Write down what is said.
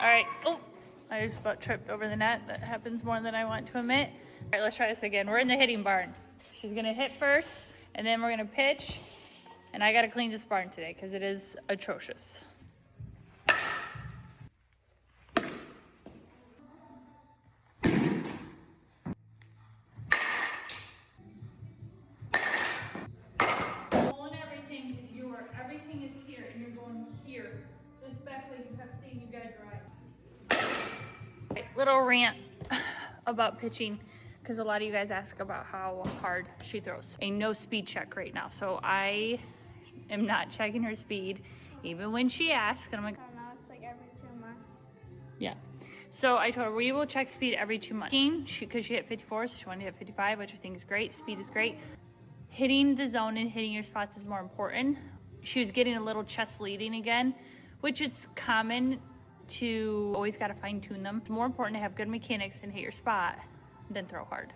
All right. Oh, I just about tripped over the net. That happens more than I want to admit. All right, let's try this again. We're in the hitting barn. She's gonna hit first, and then we're gonna pitch. And I gotta clean this barn today because it is atrocious. Pulling everything because everything is here and you're going here. This back leg you have staying, you gotta drive. Right, little rant about pitching because a lot of you guys ask about how hard she throws. A no speed check right now. So I am not checking her speed even when she asks. And I'm like, I don't know, it's like every 2 months. yeah. So I told her we will check speed every 2 months. Because she hit 54, so she wanted to hit 55, which I think is great. Speed is great. Hitting the zone and hitting your spots is more important. She was getting a little chest leading again, which it's common to always got to fine tune them. It's more important to have good mechanics and hit your spot than throw hard.